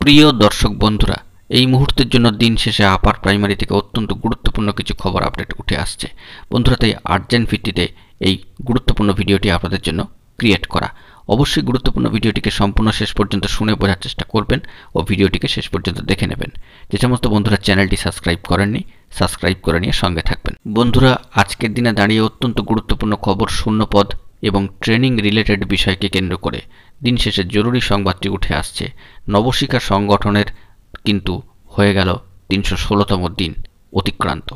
প্রিয় দর্শক বন্ধুরা, এই মুহূর্তের জন্য দিন শেষে আপার প্রাইমারি থেকে অত্যন্ত গুরুত্বপূর্ণ কিছু খবর আপডেট উঠে আসছে। বন্ধুরা, তাই আর্জেন্ট ভিত্তিতে এই গুরুত্বপূর্ণ ভিডিওটি আপনাদের জন্য ক্রিয়েট করা। অবশ্যই গুরুত্বপূর্ণ ভিডিওটিকে সম্পূর্ণ শেষ পর্যন্ত শুনে বোঝার চেষ্টা করবেন ও ভিডিওটিকে শেষ পর্যন্ত দেখে নেবেন। যে সমস্ত বন্ধুরা চ্যানেলটি সাবস্ক্রাইব করেননি, সাবস্ক্রাইব করে নিয়ে সঙ্গে থাকবেন। বন্ধুরা, আজকের দিনে দাঁড়িয়ে অত্যন্ত গুরুত্বপূর্ণ খবর শূন্যপদ এবং ট্রেনিং রিলেটেড বিষয়কে কেন্দ্র করে দিন শেষে জরুরি সংবাদটি উঠে আসছে। নবশিক্ষা সংগঠনের কিন্তু হয়ে গেল ৩১৬তম দিন অতিক্রান্ত,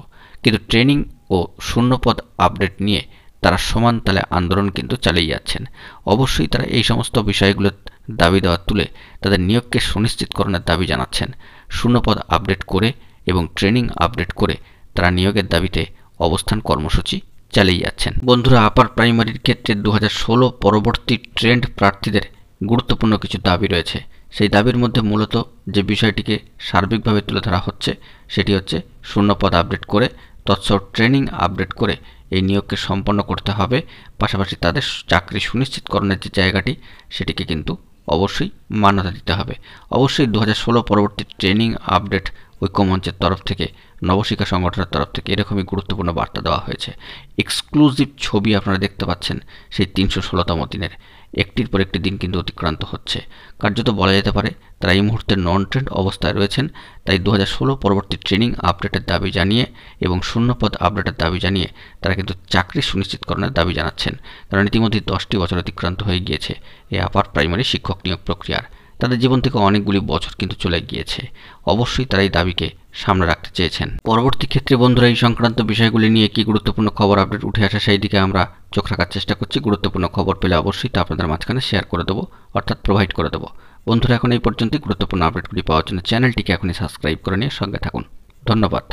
কিন্তু ট্রেনিং ও শূন্যপদ আপডেট নিয়ে তারা সমান তালে আন্দোলন কিন্তু চালিয়ে যাচ্ছেন। অবশ্যই তারা এই সমস্ত বিষয়গুলোর দাবি দেওয়া তুলে তাদের নিয়োগকে সুনিশ্চিতকরণের দাবি জানাচ্ছেন। শূন্যপদ আপডেট করে এবং ট্রেনিং আপডেট করে তারা নিয়োগের দাবিতে অবস্থান কর্মসূচি চালিয়ে যাচ্ছেন। বন্ধুরা, আপার প্রাইমারির ক্ষেত্রে ২০১৬ পরবর্তী ট্রেন্ড প্রার্থীদের গুরুত্বপূর্ণ কিছু দাবি রয়েছে। সেই দাবির মধ্যে মূলত যে বিষয়টিকে সার্বিকভাবে তুলে ধরা হচ্ছে সেটি হচ্ছে শূন্যপদ আপডেট করে তৎসহ ট্রেনিং আপডেট করে এই নিয়োগকে সম্পন্ন করতে হবে। পাশাপাশি তাদের চাকরি সুনিশ্চিতকরণের যে জায়গাটি সেটিকে কিন্তু অবশ্যই মান্যতা দিতে হবে। অবশ্যই ২০১৬ পরবর্তী ট্রেনিং আপডেট ঐক্যমঞ্চের তরফ থেকে, নবশিক্ষা সংগঠনের তরফ থেকে এরকমই গুরুত্বপূর্ণ বার্তা দেওয়া হয়েছে। এক্সক্লুসিভ ছবি আপনারা দেখতে পাচ্ছেন সেই ৩১৬তম দিনের। একটির পর একটি দিন কিন্তু অতিক্রান্ত হচ্ছে। কার্যত বলা যেতে পারে তারা এই মুহূর্তে নন ট্রেন্ড অবস্থায় রয়েছেন। তাই ২০১৬ পরবর্তী ট্রেনিং আপডেটের দাবি জানিয়ে এবং শূন্যপদ আপডেটের দাবি জানিয়ে তারা কিন্তু চাকরি সুনিশ্চিতকরণের দাবি জানাচ্ছেন। কারণ ইতিমধ্যে 10টি বছর অতিক্রান্ত হয়ে গিয়েছে এই আপার প্রাইমারি শিক্ষক নিয়োগ প্রক্রিয়ার। তাদের জীবন থেকে অনেকগুলি বছর কিন্তু চলে গিয়েছে। অবশ্যই তারা এই দাবিকে সামনে রাখতে চেয়েছেন। পরবর্তী ক্ষেত্রে বন্ধুরা, এই সংক্রান্ত বিষয়গুলি নিয়ে কি গুরুত্বপূর্ণ খবর আপডেট উঠে আসে সেই দিকে আমরা চোখ রাখার চেষ্টা করছি। গুরুত্বপূর্ণ খবর পেলে অবশ্যই তা আপনাদের মাঝখানে শেয়ার করে দেবো, অর্থাৎ প্রোভাইড করে দেবো। বন্ধুরা, এখন এই পর্যন্তই। গুরুত্বপূর্ণ আপডেটগুলি পাওয়ার জন্য চ্যানেলটিকে এখনই সাবস্ক্রাইব করে নিয়ে সঙ্গে থাকুন। ধন্যবাদ।